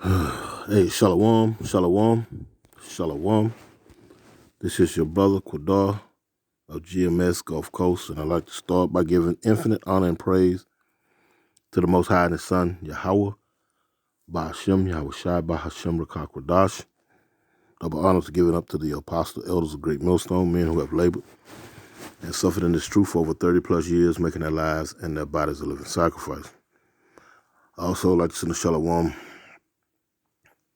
Hey, Shalom, Shalom, Shalom. This is your brother Quadar of GMS Gulf Coast, and I'd like to start by giving infinite honor and praise to the Most High and His Son, Yahweh, Bahashem, Yahweh Shai, Bahashem, Rakah Kwadash. Double honors given up to the apostle elders of Great Millstone, men who have labored and suffered in this truth for over 30 plus years, making their lives and their bodies a living sacrifice. I also like to send a Shalom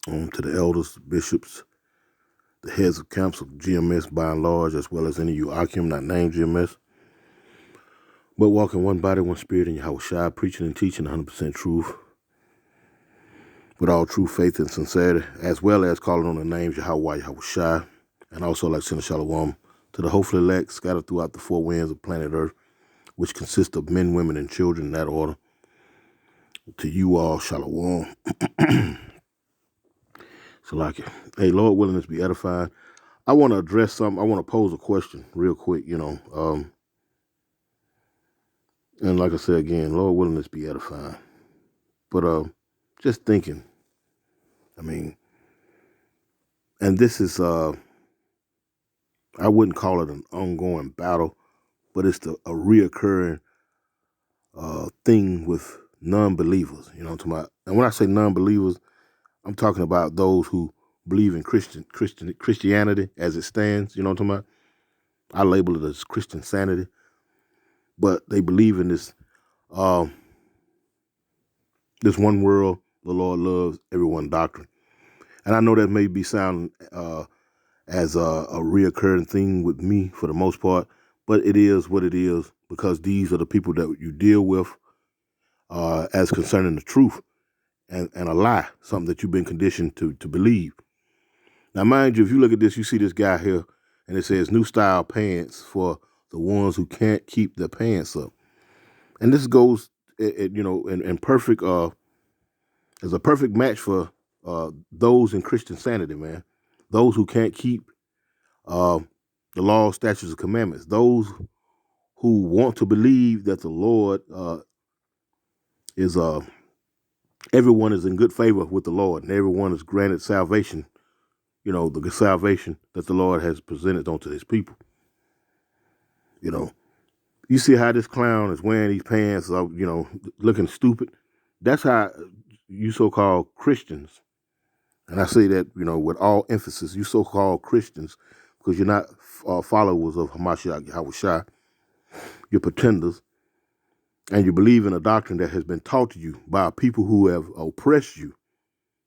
to the elders, bishops, the heads of camps of GMS by and large, as well as any of you Akim not named GMS, but walk in one body, one spirit in Yahweh Shai, preaching and teaching 100% truth with all true faith and sincerity, as well as calling on the names Yahweh, Yahweh Shai, and also like send a Shalom to the hopefully elect scattered throughout the four winds of planet Earth, which consist of men, women, and children in that order. To you all, Shalom. So like it. Hey, Lord willing, this be edifying. I want to address something. I want to pose a question real quick, and like I said again, Lord willing, this be edifying. But just thinking, and this is I wouldn't call it an ongoing battle, but it's a reoccurring thing with non-believers. You know what I'm talking about? And when I say non-believers, I'm talking about those who believe in Christianity as it stands. You know what I'm talking about? I label it as Christian sanity, but they believe in this this one world, the Lord loves everyone doctrine. And I know that may be sounding as a reoccurring thing with me for the most part, but it is what it is because these are the people that you deal with as concerning the truth and a lie, something that you've been conditioned to believe. Now, mind you, if you look at this, you see this guy here, and it says new style pants for the ones who can't keep their pants up. And this goes, in perfect, as a perfect match for those in Christian sanity, man. Those who can't keep the law, statutes, and commandments. Those who want to believe that the Lord is everyone is in good favor with the Lord, and everyone is granted salvation. You know, the salvation that the Lord has presented unto His people. You know, you see how this clown is wearing these pants, looking stupid. That's how you so-called Christians, and I say that with all emphasis, you so-called Christians, because you're not followers of Hamashiach Yahushua, you're pretenders. And you believe in a doctrine that has been taught to you by people who have oppressed you.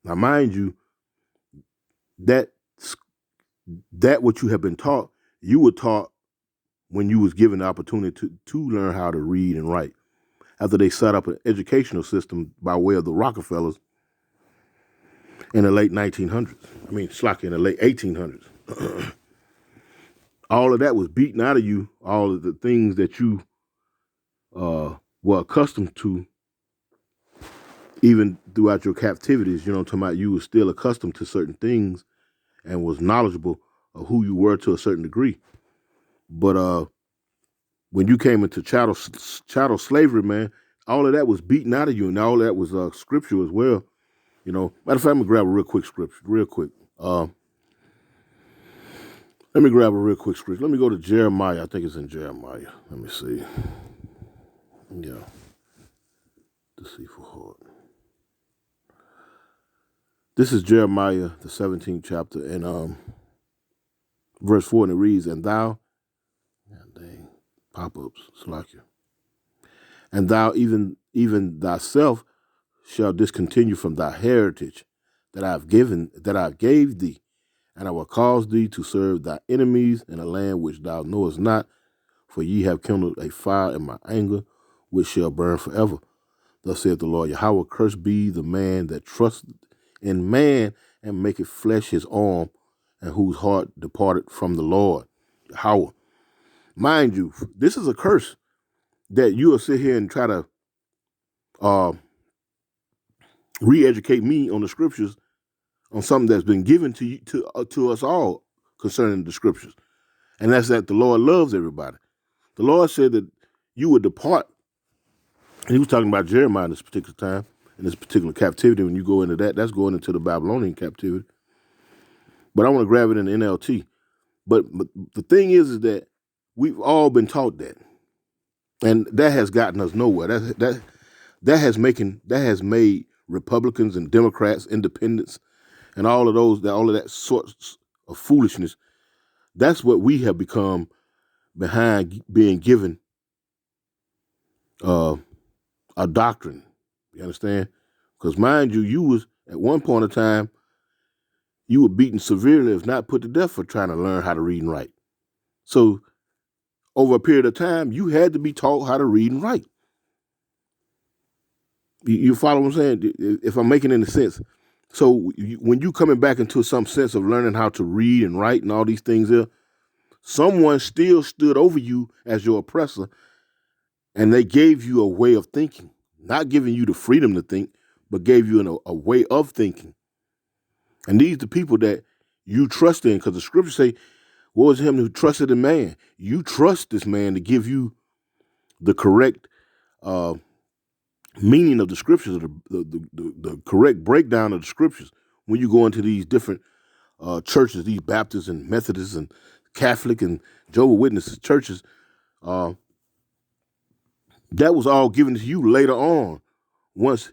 Now, mind you, that what you have been taught, you were taught when you was given the opportunity to learn how to read and write. After they set up an educational system by way of the Rockefellers in the late 1900s. In the late 1800s. All of that was beaten out of you. All of the things that you were accustomed to even throughout your captivities, you know what I'm talking about, you were still accustomed to certain things and was knowledgeable of who you were to a certain degree. But when you came into chattel slavery, man, all of that was beaten out of you, and all of that was scripture as well. Matter of fact, I'm gonna grab a real quick scripture, real quick. Let me grab a real quick scripture. Let me go to Jeremiah. I think it's in Jeremiah. Let me see. Yeah, deceitful heart. This is Jeremiah, the 17th chapter, and verse 4, and it reads, "And thou," dang, pop-ups, Salakia, "and thou even thyself shall discontinue from thy heritage that I gave thee, and I will cause thee to serve thy enemies in a land which thou knowest not, for ye have kindled a fire in my anger, which shall burn forever. Thus saith the Lord Yahweh, cursed be the man that trusteth in man and maketh flesh his arm, and whose heart departed from the Lord." Yahweh. Mind you, this is a curse that you will sit here and try to re-educate me on the scriptures on something that's been given to you, to us all concerning the scriptures, and that's that the Lord loves everybody. The Lord said that you would depart. And he was talking about Jeremiah this particular time. in this particular captivity. When you go into that, that's going into the Babylonian captivity. But I want to grab it in the NLT. But the thing is that we've all been taught that, and that has gotten us nowhere. That has made Republicans and Democrats, independents, and all of that sorts of foolishness. That's what we have become behind being given a doctrine. You understand? Because mind you, you was at one point in time, you were beaten severely, if not put to death, for trying to learn how to read and write. So over a period of time, you had to be taught how to read and write. You follow what I'm saying? If I'm making any sense. So when you coming back into some sense of learning how to read and write and all these things there, someone still stood over you as your oppressor, and they gave you a way of thinking, not giving you the freedom to think, but gave you a way of thinking. And these are the people that you trust in, because the scriptures say, "Woe is him who trusted in man." You trust this man to give you the correct meaning of the scriptures, the correct breakdown of the scriptures. When you go into these different churches, these Baptists and Methodists and Catholic and Jehovah's Witnesses churches, that was all given to you later on, once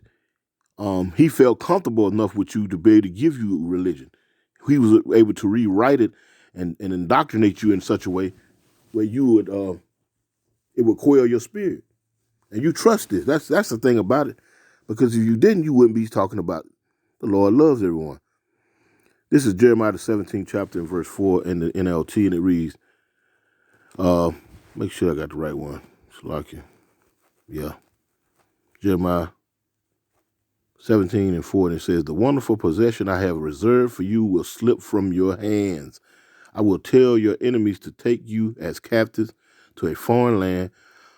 he felt comfortable enough with you to be able to give you religion. He was able to rewrite it and indoctrinate you in such a way where you would it would quail your spirit. And you trust this. That's the thing about it. Because if you didn't, you wouldn't be talking about the Lord loves everyone. This is Jeremiah the 17th chapter and verse 4 in the NLT, and it reads, make sure I got the right one. Salakia. Yeah. Jeremiah 17 and 4, and it says, "The wonderful possession I have reserved for you will slip from your hands. I will tell your enemies to take you as captives to a foreign land,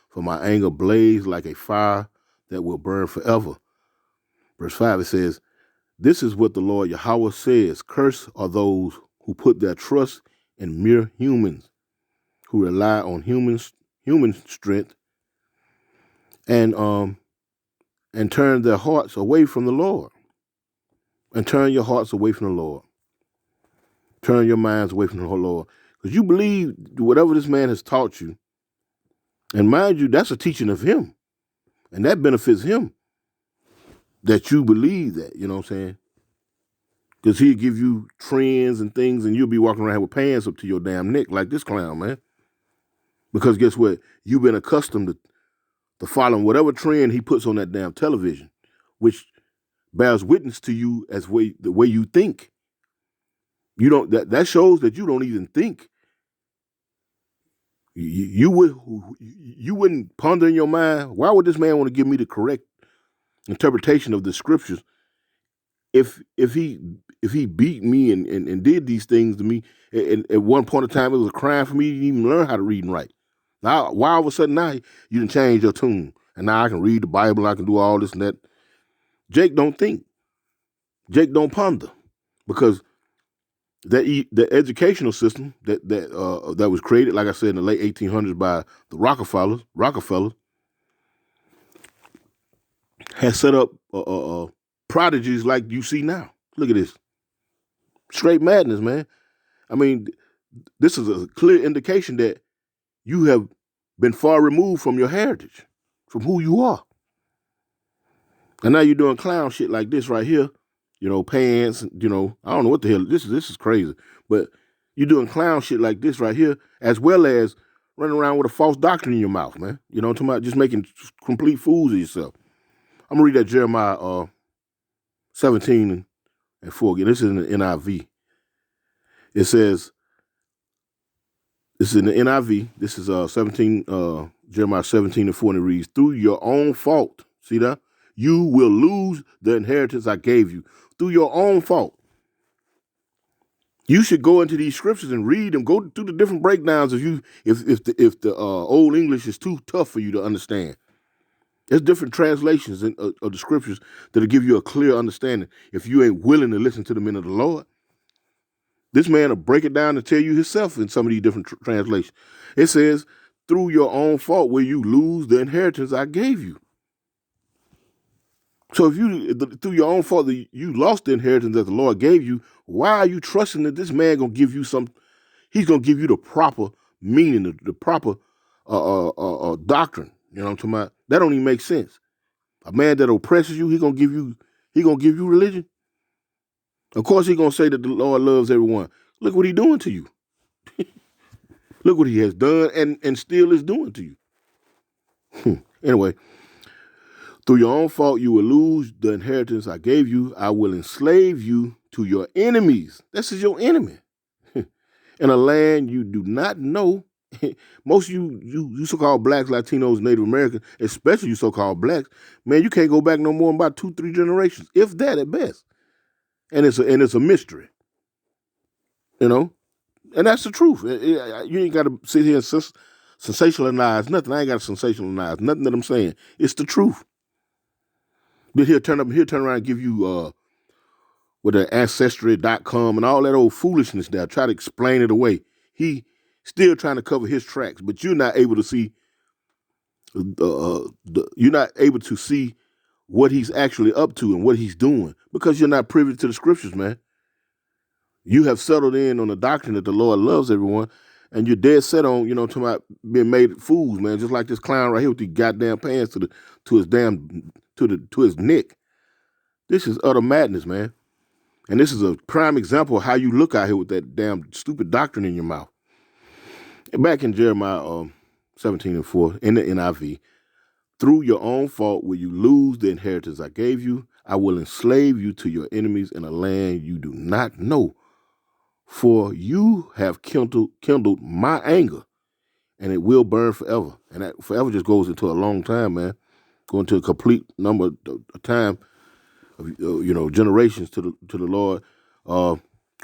for my anger blazed like a fire that will burn forever." Verse 5, it says, "This is what the Lord Yahweh says, cursed are those who put their trust in mere humans, who rely on human strength and turn their hearts away from the Lord." And turn your hearts away from the Lord. Turn your minds away from the Lord. Because you believe whatever this man has taught you. And mind you, that's a teaching of him. And that benefits him. That you believe that, you know what I'm saying? Because he'll give you trends and things, and you'll be walking around with pants up to your damn neck like this clown, man. Because guess what? You've been accustomed to following whatever trend he puts on that damn television, which bears witness to you as the way you think. You don't. That shows that you don't even think. You wouldn't ponder in your mind, why would this man want to give me the correct interpretation of the scriptures if he beat me and did these things to me? And at one point in time, it was a crime for me to even learn how to read and write. Now, why all of a sudden now you didn't change your tune, and now I can read the Bible, I can do all this and that. Jake don't think. Jake don't ponder, because the educational system that was created, like I said, in the late 1800s by the Rockefellers, has set up prodigies like you see now. Look at this. Straight madness, man. I mean, this is a clear indication that you have been far removed from your heritage, from who you are. And now you're doing clown shit like this right here. You know, pants, you know, I don't know what the hell, this is crazy. But you're doing clown shit like this right here, as well as running around with a false doctrine in your mouth, man. You know what I'm talking about? Just making complete fools of yourself. I'm going to read that Jeremiah 17 and 4 again. This is in the NIV. It says, this is in the NIV. This is Jeremiah 17 and 4, and it reads, "Through your own fault," see that? "You will lose the inheritance I gave you." Through your own fault. You should go into these scriptures and read them. Go through the different breakdowns if the Old English is too tough for you to understand. There's different translations of the scriptures that'll give you a clear understanding if you ain't willing to listen to the men of the Lord. This man will break it down and tell you himself in some of these different translations. It says, "Through your own fault will you lose the inheritance I gave you." So if through your own fault, you lost the inheritance that the Lord gave you, why are you trusting that this man gonna give you some? He's gonna give you the proper meaning, the proper doctrine. You know what I'm talking about? That don't even make sense. A man that oppresses you, he gonna give you religion. Of course, he's gonna say that the Lord loves everyone. Look what he's doing to you. Look what he has done and still is doing to you. Anyway, through your own fault, you will lose the inheritance I gave you. I will enslave you to your enemies. This is your enemy. In a land you do not know. Most of you so-called blacks, Latinos, Native Americans, especially you so-called blacks, man, you can't go back no more than about 2-3 generations, if that at best. And it's a mystery, you know. And that's the truth. You ain't got to sit here and sensationalize nothing. I ain't got to sensationalize nothing that I'm saying. It's the truth. But he'll turn around and give you with the ancestry.com and all that old foolishness there. Try to explain it away. He still trying to cover his tracks, but you're not able to see. You're not able to see what he's actually up to and what he's doing because you're not privy to the scriptures, man. You have settled in on the doctrine that the Lord loves everyone, and you're dead set on, talking about being made fools, man. Just like this clown right here with the goddamn pants to his neck. This is utter madness, man. And this is a prime example of how you look out here with that damn stupid doctrine in your mouth. Back in Jeremiah 17:4 in the NIV, through your own fault will you lose the inheritance I gave you. I will enslave you to your enemies in a land you do not know. For you have kindled my anger, and it will burn forever. And that forever just goes into a long time, man. Going to a complete number of time of generations to the Lord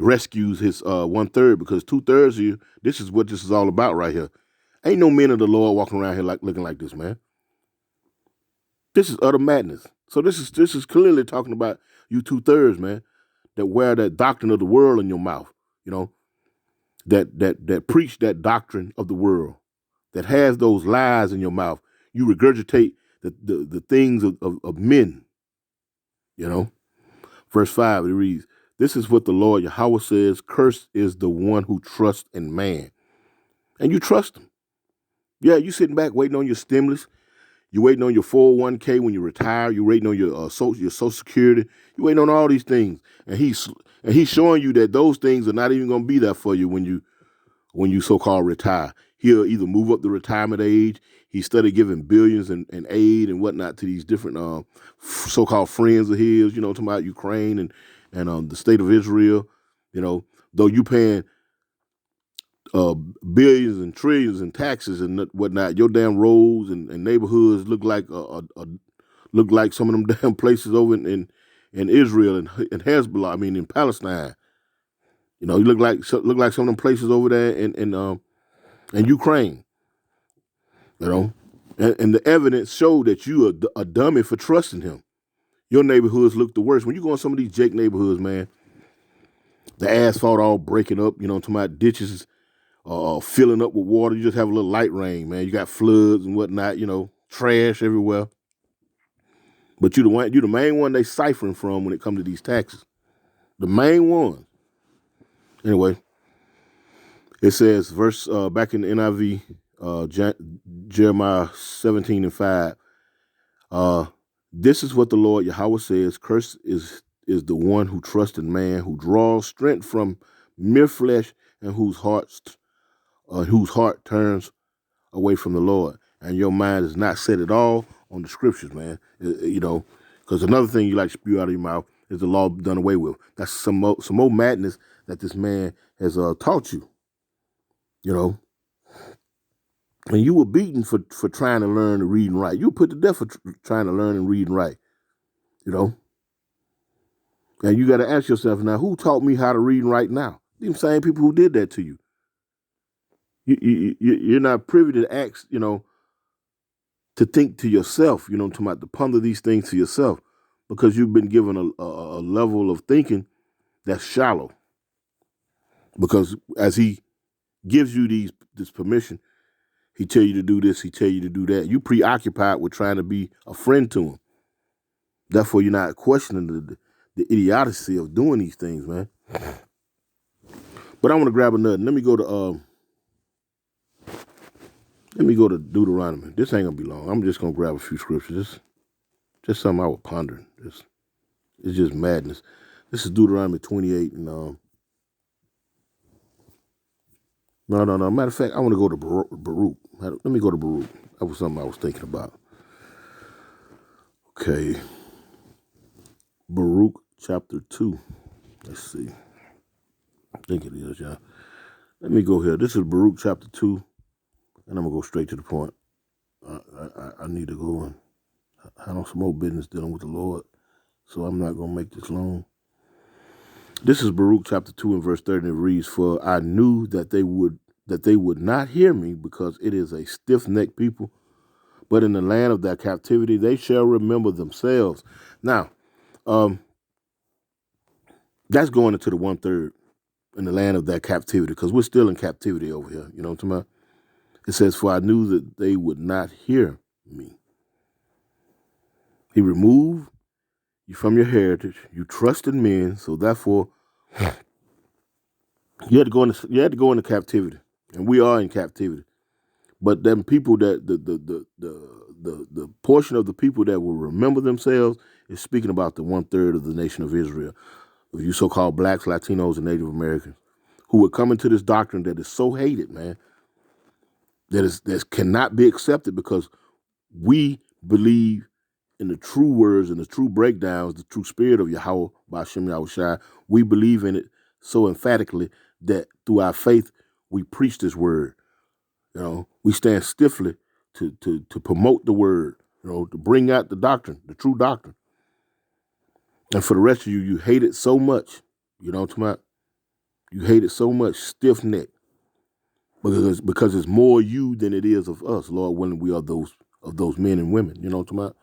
rescues his 1/3, because 2/3 of you. This is what this is all about right here. Ain't no men of the Lord walking around here looking like this, man. This is utter madness. So this is clearly talking about you 2/3, man, that wear that doctrine of the world in your mouth. That preach that doctrine of the world, that has those lies in your mouth. You regurgitate the things of men. Verse 5, it reads, this is what the Lord Yahweh says, cursed is the one who trusts in man. And you trust him. Yeah, you sitting back waiting on your stimulus. You're waiting on your 401k when you retire. You're waiting on your Social Security. You're waiting on all these things. And he's showing you that those things are not even going to be there for you when you so-called retire. He'll either move up the retirement age. He started giving billions in aid and whatnot to these different so-called friends of his, talking about Ukraine and the state of Israel. Though you paying billions and trillions in taxes and whatnot, your damn roads and neighborhoods look like some of them damn places over in Israel and Hezbollah. I mean, in Palestine. You look like some of them places over there in Ukraine. And the evidence showed that you are a dummy for trusting him. Your neighborhoods look the worst. When you go in some of these Jake neighborhoods, man, the asphalt all breaking up. Talking about ditches filling up with water. You just have a little light rain, man. You got floods and whatnot. Trash everywhere. But you're the main one they ciphering from when it comes to these taxes. The main one. Anyway, it says verse back in the NIV, Jeremiah 17:5. This is what the Lord Yahweh says: cursed is the one who trusts in man, who draws strength from mere flesh, and whose heart turns away from the Lord, and your mind is not set at all on the scriptures, man. Because another thing you like to spew out of your mouth is the law done away with. That's some more madness that this man has taught you. And you were beaten for trying to learn to read and write. You were put to death for trying to learn and read and write. And you got to ask yourself now, who taught me how to read and write now? Them same people who did that to you. You're not privy to ask, to think to yourself, to ponder these things to yourself, because you've been given a level of thinking that's shallow. Because as he gives you this permission, he tell you to do this, he tell you to do that. You preoccupied with trying to be a friend to him. Therefore, you're not questioning the idiocy of doing these things, man. But I want to grab another. Let me go to Deuteronomy. This ain't gonna be long. I'm just gonna grab a few scriptures. Just something I was pondering. It's just madness. This is Deuteronomy 28, and no. Matter of fact, I want to go to Baruch. Let me go to Baruch. That was something I was thinking about. Okay, Baruch chapter 2. Let's see. I think it is, yeah. Let me go here. This is Baruch chapter 2, and I'm gonna go straight to the point. I need to go and handle some more business dealing with the Lord, so I'm not gonna make this long. This is Baruch chapter 2 and verse 30, and it reads, "For I knew that they would not hear me, because it is a stiff-necked people. But in the land of their captivity, they shall remember themselves." Now, that's going into the 1/3 in the land of their captivity, because we're still in captivity over here. You know what I'm talking about? It says, "For I knew that they would not hear me." He removed you from your heritage. You trusted men, so therefore you had to go into captivity, and we are in captivity. But them people that the portion of the people that will remember themselves is speaking about the 1/3 of the nation of Israel, of you so-called blacks, Latinos, and Native Americans, who would come into this doctrine that is so hated, man, that cannot be accepted, because we believe in the true words and the true breakdowns, the true spirit of Yahweh Ba'Shem Yahushua. We believe in it so emphatically that through our faith we preach this word. We stand stiffly to promote the word, to bring out the doctrine, the true doctrine. And for the rest of you, you hate it so much. You know what I'm talking about? You hate it so much, stiff neck, because it's more you than it is of us. Lord willing, we are those men and women. You know what I'm talking about?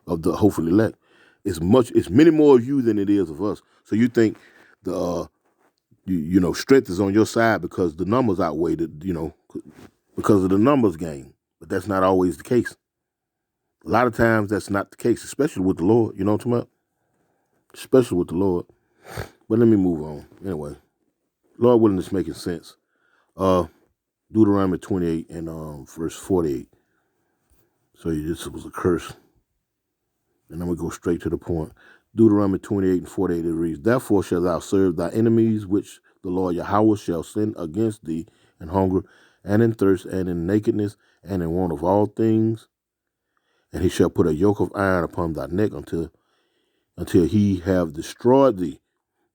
Of the hopefully elect. It's many more of you than it is of us. So you think the strength is on your side because the numbers outweigh it, because of the numbers game. But that's not always the case. A lot of times that's not the case, especially with the Lord. You know what I'm talking about? Especially with the Lord. But let me move on. Anyway, Lord willing, it's making sense. Deuteronomy 28 and verse 48. So this was a curse. And I'm going to go straight to the point. Deuteronomy 28 and 48, it reads, "Therefore shalt thou serve thy enemies, which the Lord Yahweh shall send against thee in hunger and in thirst and in nakedness and in want of all things. And he shall put a yoke of iron upon thy neck until he have destroyed thee."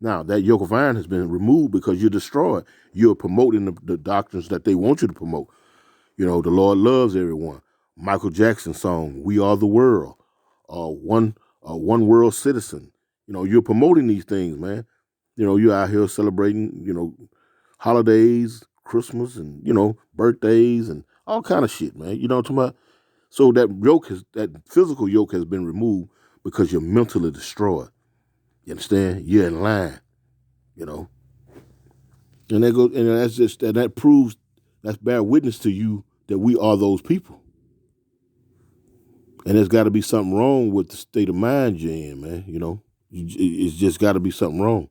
Now, that yoke of iron has been removed because you're destroyed. You're promoting the doctrines that they want you to promote. The Lord loves everyone. Michael Jackson's song, "We Are the World," one world citizen. You're promoting these things, man. You're out here celebrating, holidays, Christmas, and birthdays and all kind of shit, man. You know what I'm talking about? So that physical yoke has been removed because you're mentally destroyed. You understand? You're in line, and that proves, that's bear witness to you that we are those people. And there's got to be something wrong with the state of mind you're in, man. It's just got to be something wrong.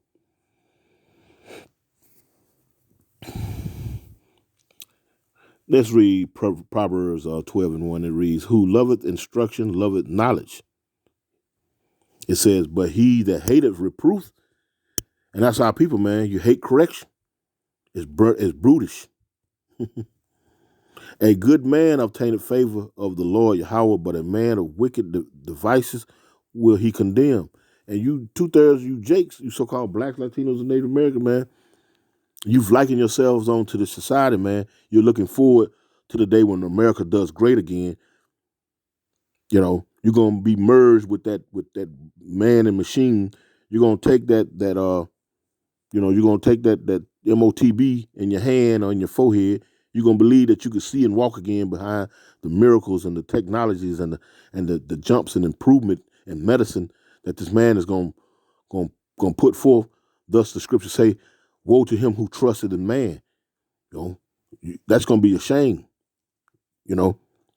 Let's read Proverbs 12 and 1. It reads, "Who loveth instruction loveth knowledge." It says, "But he that hateth reproof," and that's our people, man. You hate correction. It's brutish. "A good man obtaineth favor of the Lord Yahweh, but a man of wicked devices will he condemn." And you 2/3, you Jakes, you so-called blacks, Latinos, and Native American, man, you've likened yourselves onto the society, man. You're looking forward to the day when America does great again. You're gonna be merged with that man and machine. You're gonna take you're gonna take that MOTB in your hand or in your forehead. You're gonna believe that you can see and walk again behind the miracles and the technologies and the jumps and improvement in medicine that this man is gonna put forth. Thus the scriptures say, "Woe to him who trusted in man." That's gonna be a shame.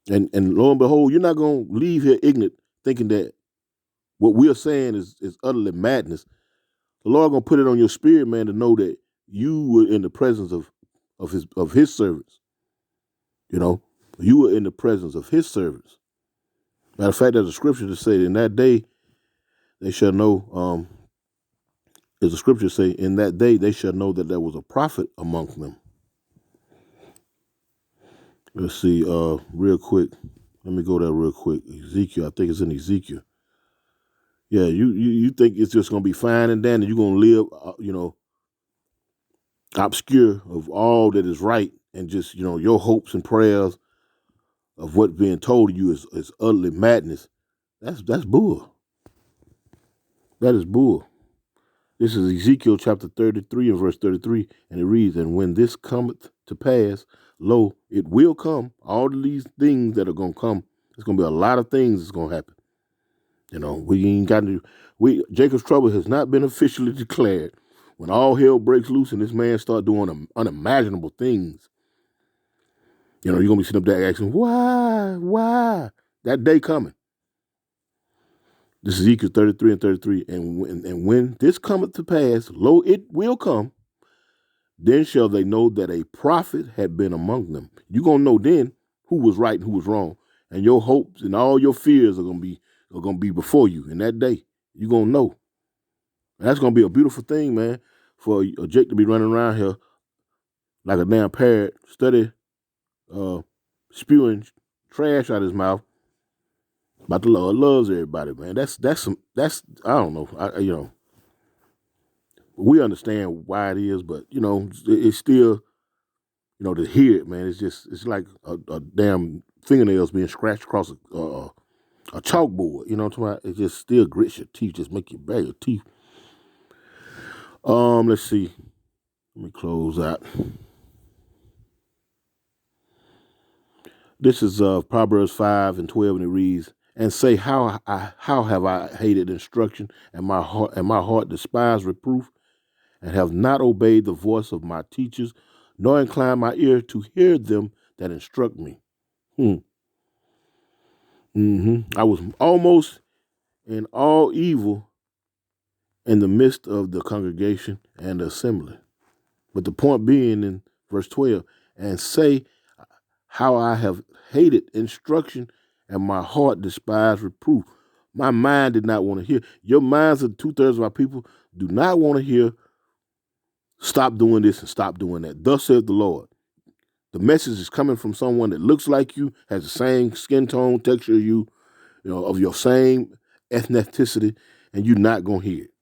And lo and behold, you're not gonna leave here ignorant, thinking that what we're saying is utterly madness, the Lord gonna put it on your spirit, man, to know that you were in the presence of his servants. You know, you were in the presence of his servants. Matter of fact, there's a scripture to say, in that day they shall know. There's a scripture say, in that day they shall know that there was a prophet among them. Let's see, real quick. Let me go there real quick. Ezekiel, I think it's in Ezekiel. Yeah, you think it's just gonna be fine and dandy. You're gonna live, obscure of all that is right, and just your hopes and prayers of what's being told to you is utterly madness. That's bull. That is bull. This is Ezekiel chapter 33 and verse 33, and it reads, "And when this cometh to pass, lo, it will come." All of these things that are gonna come, there's gonna be a lot of things that's gonna happen. We ain't got to. Jacob's trouble has not been officially declared. When all hell breaks loose and this man start doing unimaginable things, you're gonna be sitting up there asking, why? That day coming. This is Ezekiel 33 and 33. And when this cometh to pass, lo, it will come. Then shall they know that a prophet had been among them. You're gonna know then who was right and who was wrong, and your hopes and all your fears are gonna be before you in that day. You're gonna know. And that's gonna be a beautiful thing, man, for Jake to be running around here like a damn parrot, spewing trash out his mouth. But the Lord loves everybody, man. That's I don't know. We understand why it is, but it's still, to hear it, man. It's like a damn fingernails being scratched across a chalkboard. You know what I'm talking about? It just still grits your teeth, just make you bag your teeth. Let's see. Let me close out. This is Proverbs 5 and 12, and it reads, "And say, how have I hated instruction, and my heart despised reproof, and have not obeyed the voice of my teachers, nor inclined my ear to hear them that instruct me." I was almost in all evil in the midst of the congregation and the assembly. But the point being in verse 12, "And say how I have hated instruction, and my heart despised reproof." My mind did not want to hear. Your minds of 2/3 of our people do not want to hear, stop doing this and stop doing that. Thus saith the Lord. The message is coming from someone that looks like you, has the same skin tone, texture of you, of your same ethnicity, and you're not going to hear it.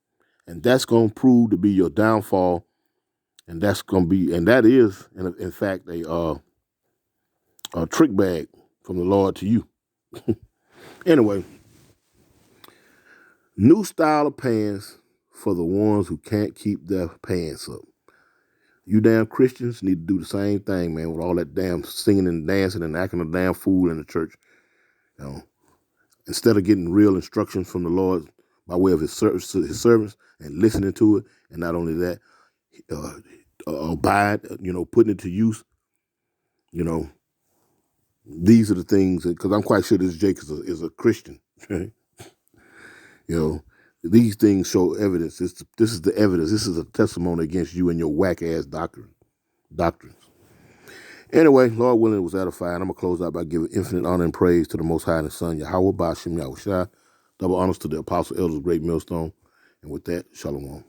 And that's going to prove to be your downfall. And that is, in fact, a trick bag from the Lord to you. Anyway, new style of pants for the ones who can't keep their pants up. You damn Christians need to do the same thing, man, with all that damn singing and dancing and acting a damn fool in the church. Instead of getting real instructions from the Lord by way of his servants and listening to it, and not only that, abide, putting it to use. These are the things, because I'm quite sure this Jake is a Christian. Right? These things show evidence. This is the evidence. This is a testimony against you and your whack ass doctrines. Anyway, Lord willing, it was edifying. I'm going to close out by giving infinite honor and praise to the Most High and His Son, Yahweh Ba'ashem Yahushua. Double honors to the apostle elders of Great Millstone. And with that, shalom.